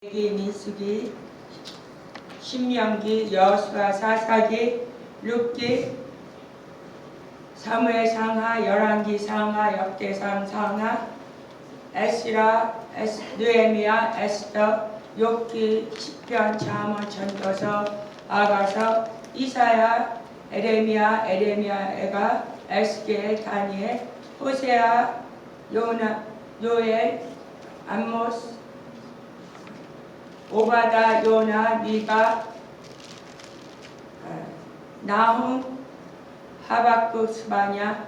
민수기, 신명기, 여호수아, 사사기, 룻기, 사무엘 상하, 열왕기 상하, 역대상 상하, 에스라, 느헤미야, 에스더, 욥기, 시편, 잠언, 전도서, 아가서, 이사야, 에레미야, 에가, 에스겔, 다니엘, 호세아, 요엘, 암모스, 오바다, 요나, 미가, 나훔, 하박국, 스바냐,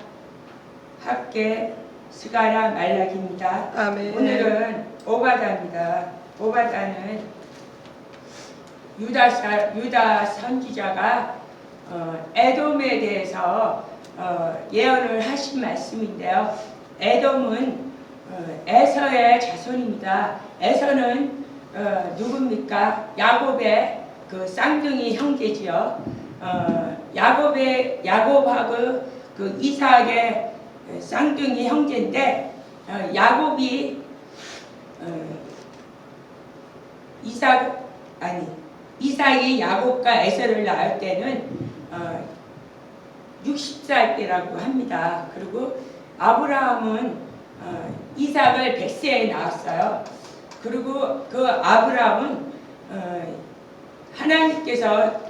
학계, 스가랴, 말라기입니다. 아멘. 오늘은 오바다입니다. 오바다는 유다 선지자가 에돔에 대해서 예언을 하신 말씀인데요. 에돔은 에서의 자손입니다. 에서는 누굽니까? 야곱의 그 쌍둥이 형제지요. 야곱하고 그 이삭의 쌍둥이 형제인데, 야곱이 이삭이 야곱과 에서를 낳을 때는 60살 때라고 합니다. 그리고 아브라함은 이삭을 100세에 낳았어요. 그리고 그 아브라함은 하나님께서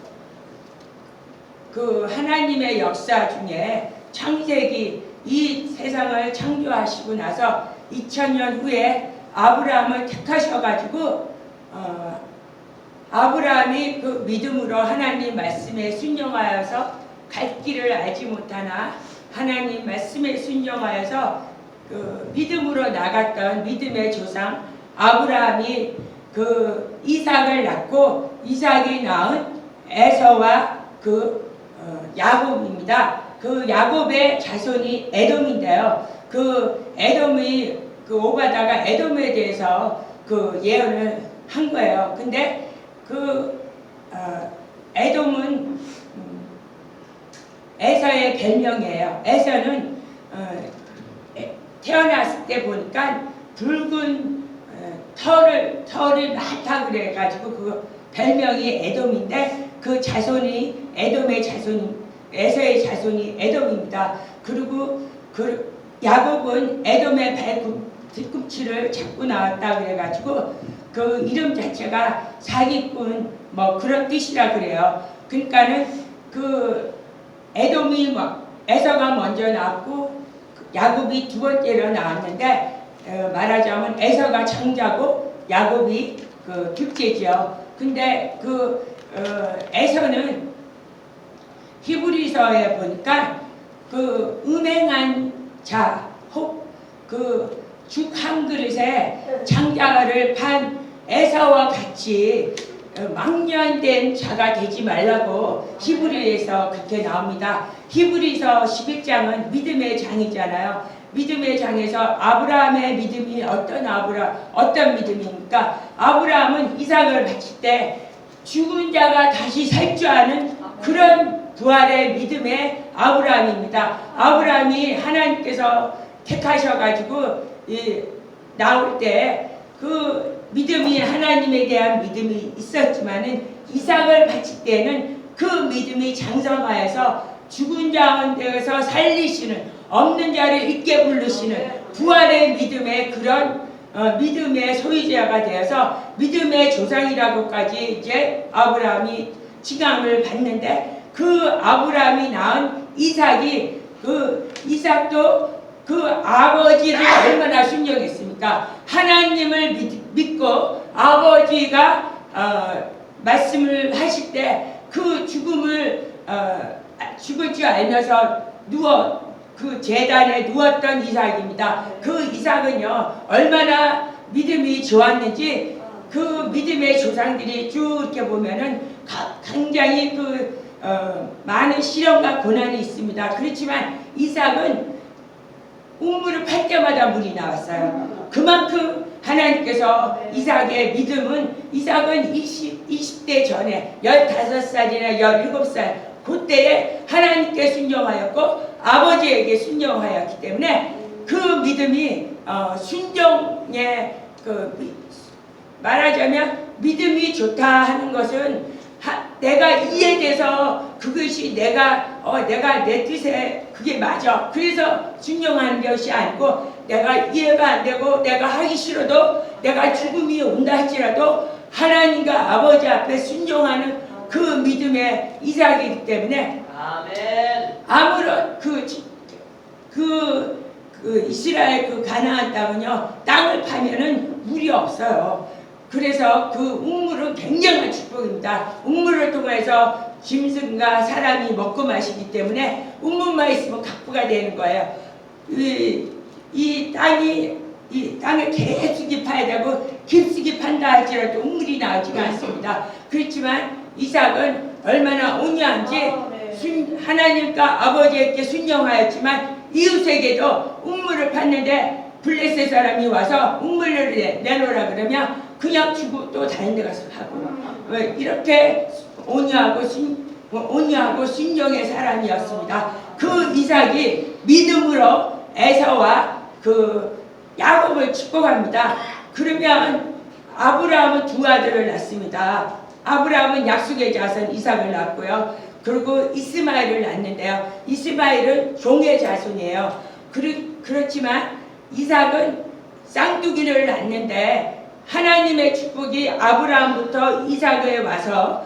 그 하나님의 역사 중에 창세기 이 세상을 창조하시고 나서 2000년 후에 아브라함을 택하셔가지고 아브라함이 그 믿음으로 하나님 말씀에 순종하여서 갈 길을 알지 못하나 하나님 말씀에 순종하여서 그 믿음으로 나갔던 믿음의 조상 아브라함이 그 이삭을 낳고 이삭이 낳은 에서와 그 야곱입니다. 그 야곱의 자손이 에돔인데요. 그 에돔이 그 오바다가 에돔에 대해서 그 예언을 한 거예요. 근데 그 에돔은 에서의 별명이에요. 에서는 태어났을 때 보니까 붉은 털이 많다 그래가지고 그 별명이 에돔인데 그 자손이 에돔의 자손이 에서의 자손이 에돔입니다. 그리고 그 야곱은 에돔의 뒤꿈치를 잡고 나왔다 그래가지고 그 이름 자체가 사기꾼 뭐 그런 뜻이라 그래요. 그러니까는 그 에돔이 에서가 먼저 나왔고 야곱이 두 번째로 나왔는데 말하자면 에서가 장자고 야곱이 그 둘째죠. 근데 그 에서는 히브리서에 보니까 그 음행한 자, 혹 그 죽 한 그릇에 장자를 판 에서와 같이 망년된 자가 되지 말라고 히브리에서 그렇게 나옵니다. 히브리서 11장은 믿음의 장이잖아요. 믿음의 장에서 아브라함의 믿음이 어떤 믿음입니까? 아브라함은 이삭을 바칠 때 죽은 자가 다시 살 줄 아는 그런 부활의 믿음의 아브라함입니다. 아브라함이 하나님께서 택하셔가지고 나올 때 그 믿음이 하나님에 대한 믿음이 있었지만은 이삭을 바칠 때는 그 믿음이 장성하여서 죽은 자가운데서 살리시는 없는 자를 있게 부르시는 부활의 믿음의 그런 믿음의 소유자가 되어서 믿음의 조상이라고까지 이제 아브라함이 칭함을 받는데 그 아브라함이 낳은 이삭이 그 이삭도 그 아버지를 얼마나 순종했습니까? 하나님을 믿고 아버지가 말씀을 하실 때 그 죽을 줄 알면서 그 제단에 누웠던 이삭입니다. 그 이삭은요 얼마나 믿음이 좋았는지 그 믿음의 조상들이 쭉 이렇게 보면은 굉장히 많은 시련과 고난이 있습니다. 그렇지만 이삭은 우물을 팔 때마다 물이 나왔어요. 그만큼 하나님께서 이삭의 믿음은 이삭은 20대 전에 15살이나 17살 그때에 하나님께 순종하였고 아버지에게 순종하였기 때문에 그 믿음이 순종의 말하자면 믿음이 좋다 하는 것은 내가 이해돼서 그것이 내가 내 뜻에 그게 맞아. 그래서 순종하는 것이 아니고 내가 이해가 안 되고 내가 하기 싫어도 내가 죽음이 온다 할지라도 하나님과 아버지 앞에 순종하는 그 믿음의 이삭이기 때문에 아멘. 아무런 그 이스라엘 그 가나안 땅은요, 땅을 파면은 물이 없어요. 그래서 그 우물은 굉장한 축복입니다. 우물을 통해서 짐승과 사람이 먹고 마시기 때문에 우물만 있으면 각부가 되는 거예요. 이 땅을 깊숙이 파야 되고 깊숙이 판다 할지라도 우물이 나오지가 않습니다. 그렇지만 이삭은 얼마나 온유한지 하나님과 아버지에게 순종하였지만 이웃에게도 우물을 팠는데 블레셋 사람이 와서 우물을 내놓으라 그러면 그냥 주고 또 다른 데 가서 하고 이렇게 온유하고 순종의 사람이었습니다. 그 이삭이 믿음으로 에서와 그 야곱을 축복합니다. 그러면 아브라함은 두 아들을 낳습니다. 아브라함은 약속의 자손 이삭을 낳았고요. 그리고 이스마엘을 낳는데요. 이스마엘은 종의 자손이에요. 그렇지만 이삭은 쌍둥이를 낳는데 하나님의 축복이 아브라함부터 이삭에 와서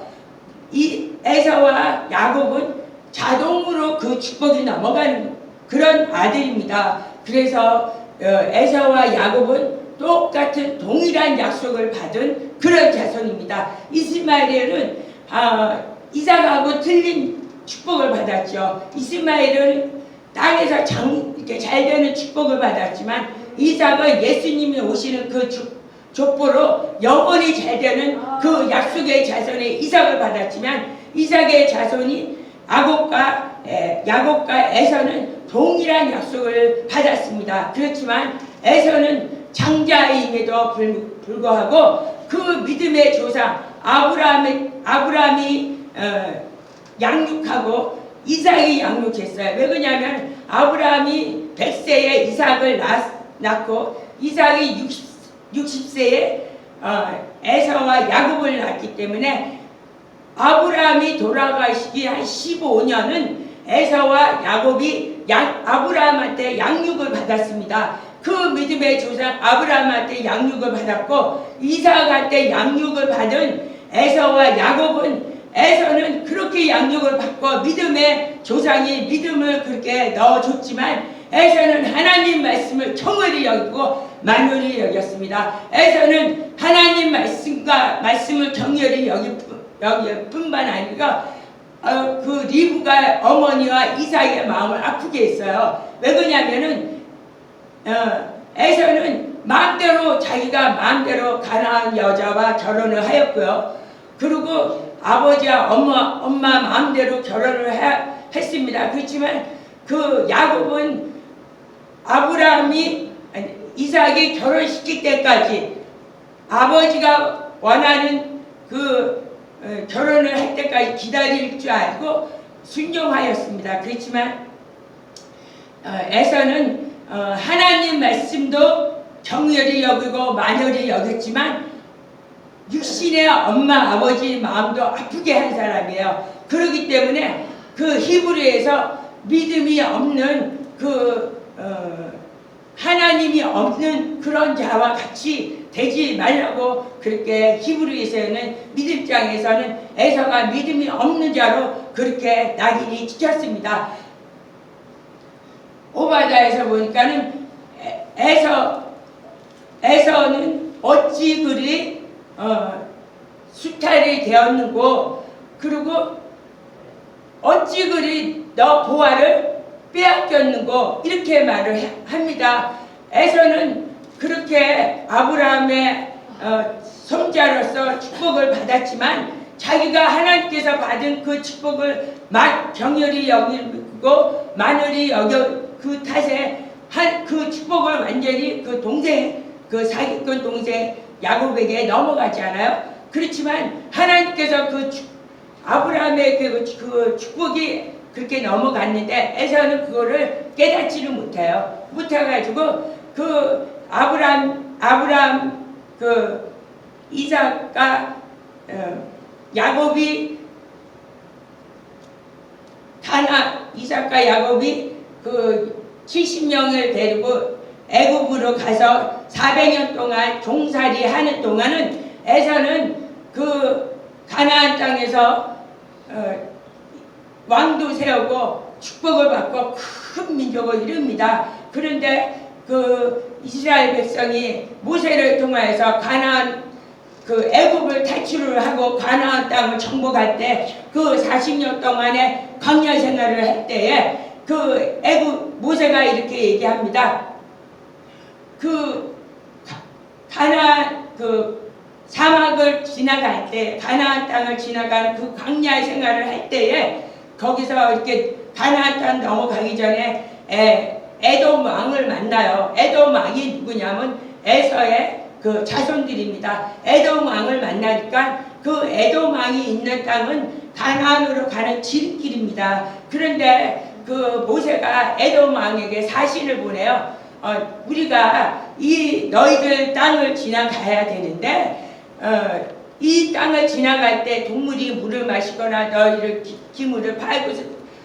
이 에서와 야곱은 자동으로 그 축복이 넘어가는 그런 아들입니다. 그래서 에서와 야곱은 똑같은 동일한 약속을 받은 그런 자손입니다. 이스마엘은 이삭하고 틀린 축복을 받았죠. 이스마엘은 땅에서 이렇게 잘 되는 축복을 받았지만 이삭은 예수님이 오시는 그 족보로 영원히 잘 되는 그 약속의 자손의 이삭을 받았지만 이삭의 자손이 야곱과 에서는 동일한 약속을 받았습니다. 그렇지만 에서는 장자임에도 불구하고 그 믿음의 조상 아브라함이 양육하고 이삭이 양육했어요. 왜 그러냐면 아브라함이 100세에 이삭을 낳고 이삭이 60세에 에서와 야곱을 낳았기 때문에 아브라함이 돌아가시기 한 15년은 에서와 야곱이 아브라함한테 양육을 받았습니다. 그 믿음의 조상 아브라함한테 양육을 받았고 이삭한테 양육을 받은 에서와 야곱은 에서는 그렇게 양육을 받고 믿음의 조상이 믿음을 그렇게 넣어줬지만 에서는 하나님 말씀을 경홀히 여기고 만홀히 여겼습니다. 에서는 하나님 말씀을 경홀히 여길 뿐만 아니라 그 리브가 어머니와 이삭의 마음을 아프게 했어요. 왜 그러냐면은 에서는 자기가 마음대로 가나안 여자와 결혼을 하였고요. 그리고 아버지와 엄마 마음대로 결혼을 했습니다. 그렇지만 그 야곱은 이삭이 결혼시킬 때까지 아버지가 원하는 그 결혼을 할 때까지 기다릴 줄 알고 순종하였습니다. 그렇지만 에서는 하나님 말씀도 정렬히 여기고 만홀히 여겼지만 육신의 엄마 아버지 마음도 아프게 한 사람이에요. 그렇기 때문에 그 히브리에서 믿음이 없는 하나님이 없는 그런 자와 같이 되지 말라고 그렇게 히브리에서는 믿음장에서는 에서가 믿음이 없는 자로 그렇게 낙인이 찍혔습니다. 오바다에서 보니까는 에서는 어찌 그리 수탈이 되었는고 그리고 어찌 그리 너 보화를 빼앗겼는고 이렇게 말을 합니다. 에서는 그렇게 아브라함의 손자로서 축복을 받았지만 자기가 하나님께서 받은 그 축복을 경렬히 여기고 만홀히 여겨 그 탓에 그 축복을 완전히 그 사기꾼 동생 야곱에게 넘어가지 않아요? 그렇지만 하나님께서 아브라함의 그 축복이 그렇게 넘어갔는데 에서는 그거를 깨닫지를 못해가지고 그 아브라함 이삭과 야곱이 이삭과 야곱이 그 70명을 데리고 애굽으로 가서 400년 동안 종살이 하는 동안은 에서는 그 가나안 땅에서 왕도 세우고 축복을 받고 큰 민족을 이룹니다. 그런데 그 이스라엘 백성이 모세를 통하여서 가나안 그 애굽을 탈출을 하고 가나안 땅을 정복할 때 그 40년 동안의 광야 생활을 할 때에 그 애굽 모세가 이렇게 얘기합니다. 그 가나안 그 사막을 지나갈 때 가나안 땅을 지나가는 그 광야 생활을 할 때에 거기서 이렇게 가나안 땅 넘어가기 전에 에돔 왕을 만나요. 에돔 왕이 누구냐면 에서의 그 자손들입니다. 에돔 왕을 만나니까 그 에돔 왕이 있는 땅은 가나안으로 가는 지름길입니다. 그런데 그 모세가 에돔 왕에게 사신을 보내요. 우리가 이 너희들 땅을 지나가야 되는데 이 땅을 지나갈 때 동물이 물을 마시거나 너희를 기물을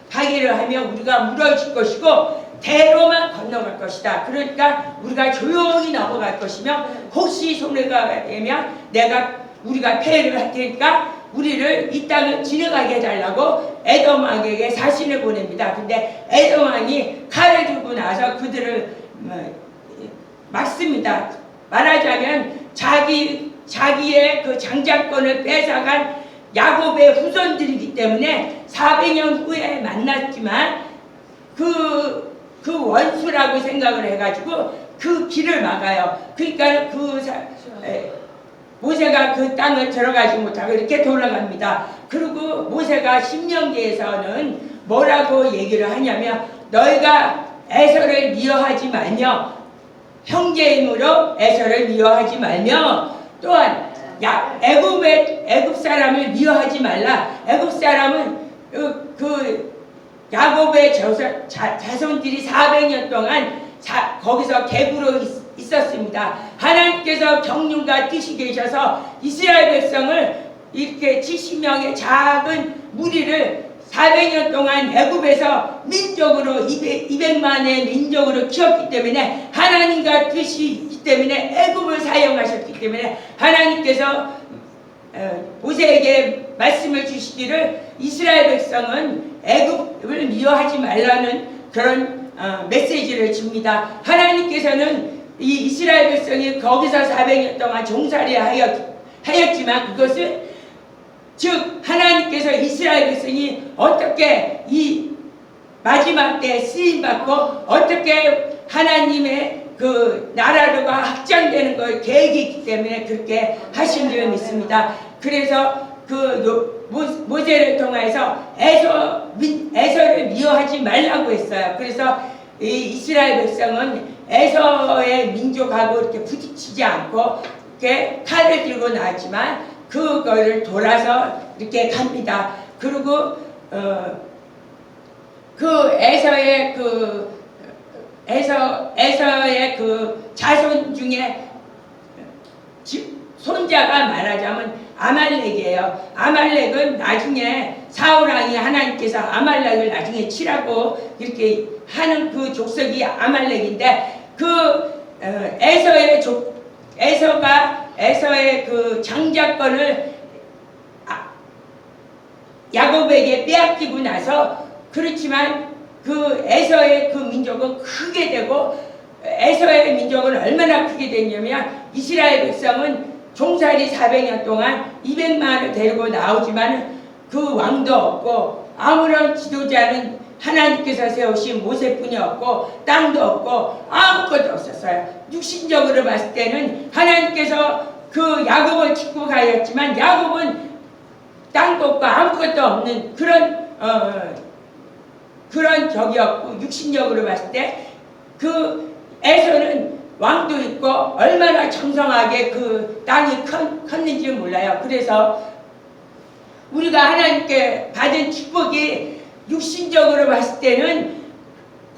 파기를 하면 우리가 물어줄 것이고 대로만 건너갈 것이다. 그러니까 우리가 조용히 넘어갈 것이며 혹시 손해가 되면 우리가 패를 할 테니까 우리를 이 땅을 지나가게 해달라고 에돔 왕에게 사신을 보냅니다. 근데 에돔 왕이 칼을 들고 나서 그들을 막습니다. 말하자면 자기의 그 장자권을 뺏어간 야곱의 후손들이기 때문에 400년 후에 만났지만 그 원수라고 생각을 해가지고 그 길을 막아요. 그러니까 모세가 그 땅을 들어가지 못하고 이렇게 돌아갑니다. 그리고 모세가 신명기에서는 뭐라고 얘기를 하냐면 너희가 에서를 미워하지 말며 형제이므로 에서를 미워하지 말며 또한 애굽 사람을 미워하지 말라. 애굽 사람은 그 야곱의 자손들이 400년 동안 거기서 객으로 있었습니다. 하나님께서 경륜과 뜻이 계셔서 이스라엘 백성을 이렇게 70명의 작은 무리를 400년 동안 애굽에서 민족으로 200만의 민족으로 키웠기 때문에 하나님과 뜻이 있기 때문에 애굽을 사용하셨기 때문에 하나님께서 모세에게 말씀을 주시기를 이스라엘 백성은 애굽을 미워하지 말라는 그런 메시지를 줍니다. 하나님께서는 이 이스라엘 백성이 거기서 400년 동안 종살이 하였지만 그것은 즉 하나님께서 이스라엘 백성이 어떻게 이 마지막 때 쓰임받고 어떻게 하나님의 그 나라가 확장되는 걸 계획이 있기 때문에 그렇게 하신 줄 믿습니다. 그래서 그 모세를 통해서 에서를 미워하지 말라고 했어요. 그래서 이 이스라엘 백성은 에서의 민족하고 이렇게 부딪히지 않고 이렇게 칼을 들고 나왔지만 그거를 돌아서 이렇게 갑니다. 그리고 그 에서의 그 자손 중에 손자가 말하자면 아말렉이에요. 아말렉은 나중에 사울왕이 하나님께서 아말렉을 나중에 치라고 이렇게 하는 그 족속이 아말렉인데 그 에서의 그 장자권을 야곱에게 빼앗기고 나서 그렇지만 그 에서의 그 민족은 크게 되고 에서의 민족은 얼마나 크게 됐냐면 이스라엘 백성은 종살이 400년 동안 200만을 데리고 나오지만 그 왕도 없고 아무런 지도자는 하나님께서 세우신 모세뿐이 없고 땅도 없고 아무것도 없었어요. 육신적으로 봤을 때는 하나님께서 그 야곱을 축복하였지만 야곱은 땅도 없고 아무것도 없는 그런 적이었고 육신적으로 봤을 때 그 에서는 왕도 있고 얼마나 정성하게 그 땅이 컸는지 몰라요. 그래서 우리가 하나님께 받은 축복이 육신적으로 봤을 때는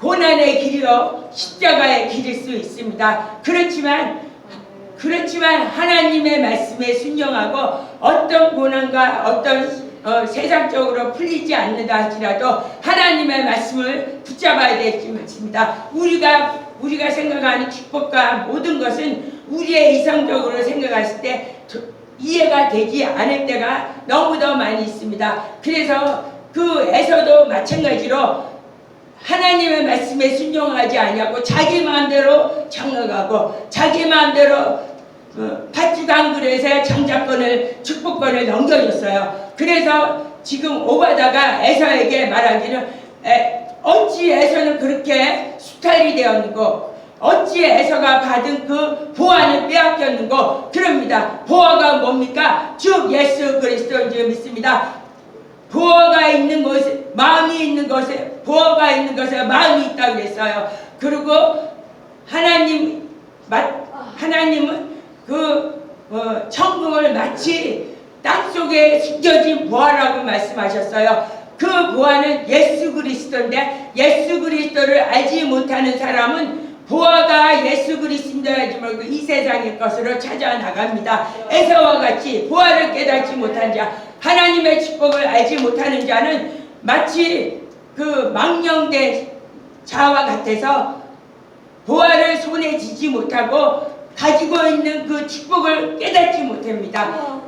고난의 길이요 십자가의 길일 수 있습니다. 그렇지만 그렇지만 하나님의 말씀에 순종하고 어떤 고난과 어떤 세상적으로 풀리지 않는다 할지라도 하나님의 말씀을 붙잡아야 되겠습니다. 우리가 생각하는 축복과 모든 것은 우리의 이성적으로 생각했을 때 이해가 되지 않을 때가 너무도 많이 있습니다. 그래서 그 에서도 마찬가지로 하나님의 말씀에 순종하지 아니하고 자기 마음대로 장악하고 자기 마음대로 팥죽 한 그릇에 장자권을 축복권을 넘겨줬어요. 그래서 지금 오바다가 에서에게 말하기를 어찌 에서는 그렇게 수탈이 되었는고 어찌 에서가 받은 그 보화를 빼앗겼는고 그럽니다. 보화가 뭡니까? 즉 예수 그리스도인 줄 믿습니다. 보화가 있는 곳에 마음이 있는 곳에 보화가 있는 곳에 마음이 있다고 그랬어요. 그리고 하나님은 천국을 마치 땅속에 숨겨진 보화라고 말씀하셨어요. 그 보화는 예수 그리스도인데 예수 그리스도를 알지 못하는 사람은 보화가 예수 그리스도인지 모르고 이 세상의 것으로 찾아 나갑니다. 에서와 같이 보화를 깨닫지 못한 자, 하나님의 축복을 알지 못하는 자는 마치 그 망령된 자와 같아서 보화를 손에 쥐지 못하고 가지고 있는 그 축복을 깨닫지 못합니다.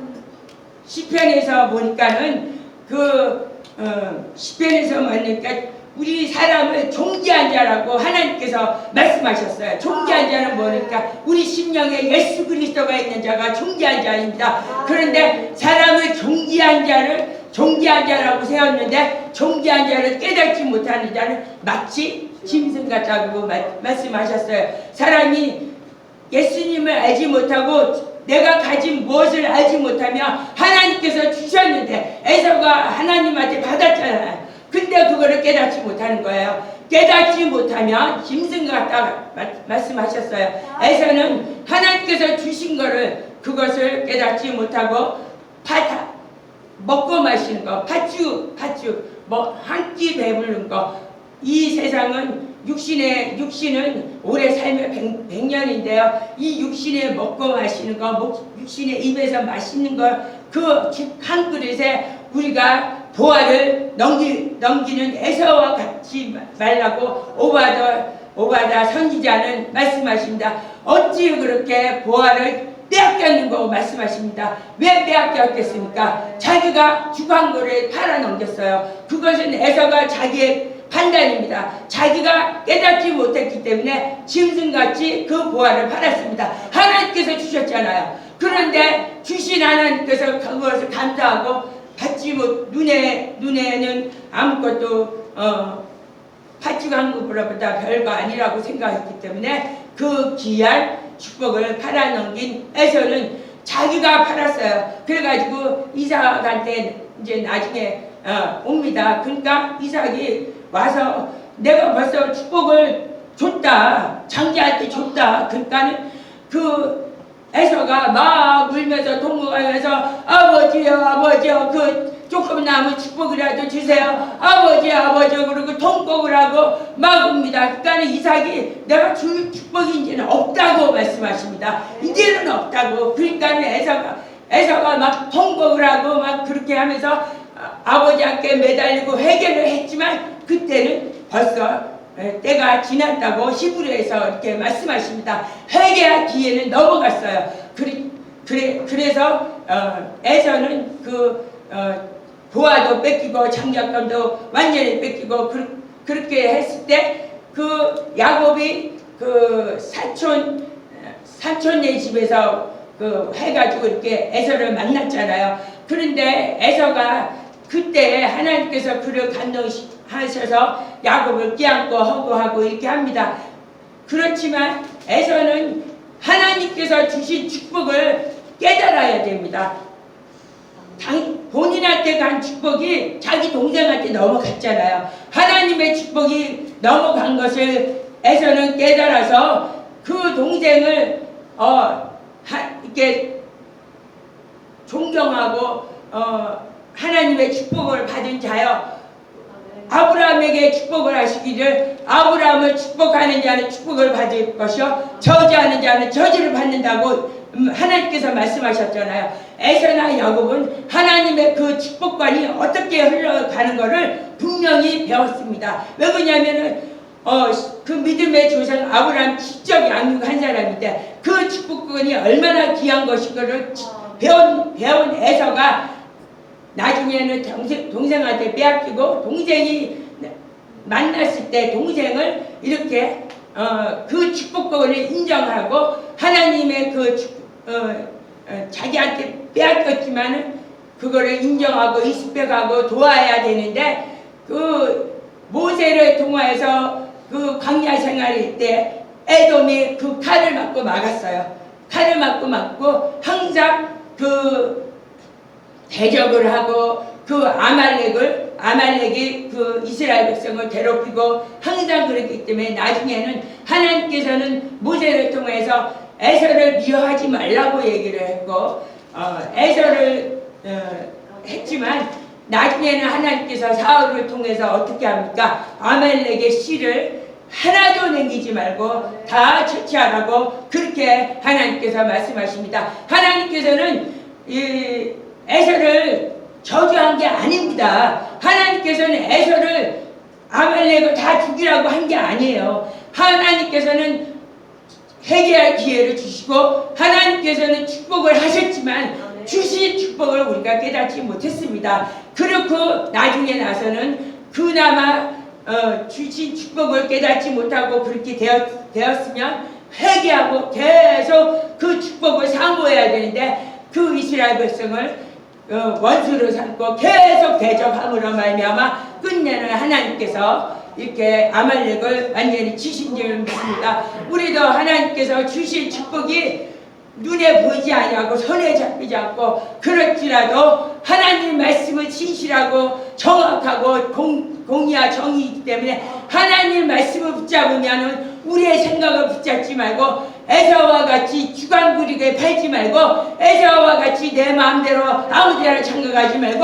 시편에서 보니까는 시편에서 보니까 우리 사람을 종기한 자라고 하나님께서 말씀하셨어요. 종기한 자는 뭐니까 우리 심령에 예수 그리스도가 있는 자가 종기한 자입니다. 그런데 사람을 종기한 자라고 세웠는데 종기한 자를 깨닫지 못하는 자는 마치 짐승 같다고 말씀하셨어요. 사람이 예수님을 알지 못하고 내가 가진 무엇을 알지 못하며 하나님께서 주셨는데 에서가 하나님한테 받았잖아요. 근데 그거를 깨닫지 못하는 거예요. 깨닫지 못하면 짐승 같다 말씀하셨어요. 에서는 하나님께서 주신 거를 그것을 깨닫지 못하고 먹고 마시는 거, 팥죽 뭐 한 끼 배부른 거. 이 세상은 육신은 오래 살면 100년인데요. 이 육신에 먹고 마시는 거, 육신의 입에서 마시는 거, 그 한 그릇에 우리가 보화를 넘기는 에서와 같이 말라고 오바다 선지자는 말씀하십니다. 어찌 그렇게 보화를 빼앗겼는고 말씀하십니다. 왜 빼앗겼겠습니까? 자기가 주간 거를 팔아넘겼어요. 그것은 에서가 자기의 판단입니다. 자기가 깨닫지 못했기 때문에 짐승같이 그 보화를 팔았습니다. 하나님께서 주셨잖아요. 그런데 주신 하나님께서 그것을 감사하고 받지 못, 눈에는 아무것도 팥죽 한 그릇보다 별거 아니라고 생각했기 때문에 그 귀한 축복을 팔아넘긴 에서는 자기가 팔았어요. 그래가지고 이삭한테 이제 나중에 옵니다. 그러니까 이삭이 와서 내가 벌써 축복을 줬다, 장자한테 줬다. 그러니까는 그 에서가 막 울면서 통곡하면서 아버지요 그 조금 남은 축복이라도 주세요. 아버지요 그러고 통곡을 하고 막 웁니다. 그러니까 이삭이 내가 줄 축복이 이제는 없다고 말씀하십니다. 이제는 없다고. 그러니까 에서가 막 통곡을 하고 막 그렇게 하면서 아버지한테 매달리고 회개를 했지만 그때는 벌써 때가 지났다고 히브리에서 이렇게 말씀하십니다. 회개할 기회는 넘어갔어요. 그래서 에서는 보화도 뺏기고 장자권도 완전히 뺏기고 그렇게 했을 때 그 야곱이 그 사촌네 집에서 해가지고 이렇게 에서를 만났잖아요. 그런데 에서가 그때 하나님께서 그를 감동하셔서 야곱을 끼안고 허구하고 이렇게 합니다. 그렇지만 에서는 하나님께서 주신 축복을 깨달아야 됩니다. 본인한테 간 축복이 자기 동생한테 넘어갔잖아요. 하나님의 축복이 넘어간 것을 에서는 깨달아서 그 동생을 이렇게 존경하고 하나님의 축복을 받은 자여 아브라함에게 축복을 하시기를 아브라함을 축복하는 자는 축복을 받을 것이요 저주하는 자는 저주를 받는다고 하나님께서 말씀하셨잖아요. 에서나 야곱은 하나님의 그 축복관이 어떻게 흘러가는 것을 분명히 배웠습니다. 왜 그러냐면은 그 믿음의 조상 아브라함 직접 양육한 사람인데 그 축복관이 얼마나 귀한 것인가를 배운 에서가 나중에는 동생한테 빼앗기고 동생이 만났을 때 동생을 이렇게 그 축복권을 인정하고 하나님의 자기한테 빼앗겼지만은 그거를 인정하고 이스펙하고 도와야 되는데 그 모세를 통하여서 그 광야 생활일 때 에돔이 그 칼을 맞고 막았어요. 칼을 맞고 항상 그 대적을 하고 그 아말렉이 그 이스라엘 백성을 괴롭히고 항상 그랬기 때문에 나중에는 하나님께서는 모세를 통해서 에서를 미워하지 말라고 얘기를 했고 에서를 했지만 나중에는 하나님께서 사울을 통해서 어떻게 합니까? 아말렉의 씨를 하나도 남기지 말고 다 처치하라고 그렇게 하나님께서 말씀하십니다. 하나님께서는 이 에서를 저주한 게 아닙니다. 하나님께서는 에서를 아말렉을 다 죽이라고 한 게 아니에요. 하나님께서는 회개할 기회를 주시고 하나님께서는 축복을 하셨지만 주신 축복을 우리가 깨닫지 못했습니다. 그렇고 나중에 나서는 그나마 주신 축복을 깨닫지 못하고 그렇게 되었으면 회개하고 계속 그 축복을 사모해야 되는데 그 이스라엘 백성을 원수로 삼고 계속 대적함으로 말미암아 끝내는 하나님께서 이렇게 아말렉을 완전히 치신 줄 믿습니다. 우리도 하나님께서 주신 축복이 눈에 보이지 아니하고 손에 잡히지 않고 그렇지라도 하나님 말씀은 진실하고 정확하고 공의와 정의이기 때문에 하나님 말씀을 붙잡으면 우리의 생각을 붙잡지 말고 에서와 같이 주관 부리게 팔지 말고 에서와 같이 내 마음대로 아무데나 참가하지 말고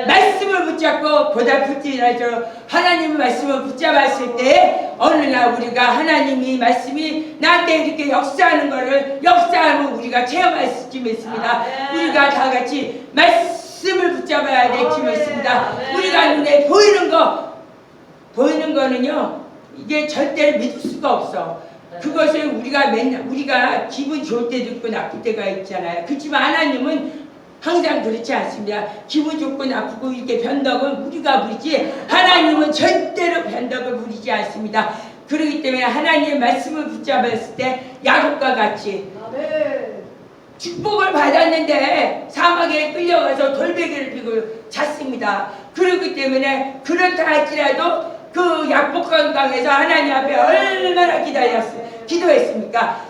말씀을 붙잡고 고달프지라도 하나님의 말씀을 붙잡았을 때 어느 날 우리가 하나님이 말씀이 나한테 이렇게 역사하는 것을 역사하면 우리가 체험할 수 있습니다. 우리가 다 같이 말씀을 붙잡아야 될지 믿습니다. 우리가 눈에 보이는 거는요 이게 절대로 믿을 수가 없어. 그것을 우리가 기분 좋을 때도 있고 나쁠 때가 있잖아요. 그렇지만 하나님은 항상 그렇지 않습니다. 기분 좋고 나쁘고 이렇게 변덕은 우리가 부리지 하나님은 절대로 변덕을 부리지 않습니다. 그렇기 때문에 하나님의 말씀을 붙잡았을 때 야곱과 같이 축복을 받았는데 사막에 끌려가서 돌베개를 피고 잤습니다. 그렇기 때문에 그렇다 할지라도 그 약복한 강에서 하나님 앞에 얼마나 기도했습니까?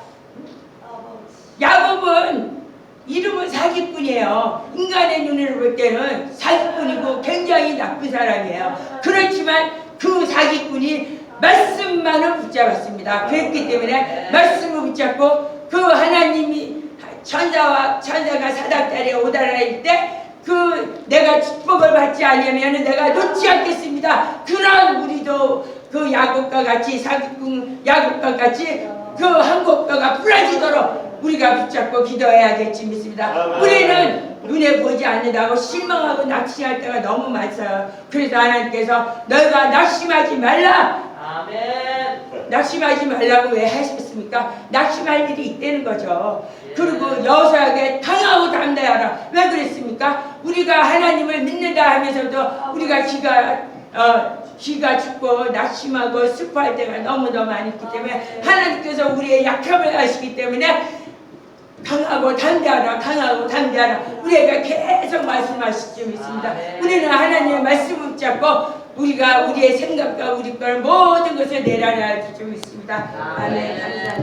야곱은 이름은 사기꾼이에요. 인간의 눈으로 볼 때는 사기꾼이고 굉장히 나쁜 사람이에요. 그렇지만 그 사기꾼이 말씀만을 붙잡았습니다. 그렇기 때문에 말씀을 붙잡고 그 하나님이 천사가 사닥다리에 오달할 때 그 내가 축복을 받지 않으면 내가 놓지 않겠습니다. 그런 우리도 그 야곱과 같이 사기꾼 야곱과 같이 그 한국교가 부러지도록 우리가 붙잡고 기도해야 될지 믿습니다. 우리는 눈에 보지 않는다고 실망하고 낙심할 때가 너무 많아요. 그래서 하나님께서 너희가 낙심하지 말라. 아멘. 낙심하지 말라고 왜 하셨습니까? 낙심할 일이 있다는 거죠. 그리고 여호수아에게 강하고 담대하라. 왜 그랬습니까? 우리가 하나님을 믿는다 하면서도 우리가 기가 죽고 낙심하고 슬퍼할 때가 너무너무 많이 있기 때문에 하나님께서 우리의 약함을 아시기 때문에 강하고 담대하라, 강하고 담대하라. 우리가 계속 말씀하실 줄 믿습니다. 우리는 하나님의 말씀을 붙잡고 우리가 우리의 생각과 우리 걸 모든 것을 내려놔야 할 줄 믿습니다. 아멘. 감사합니다.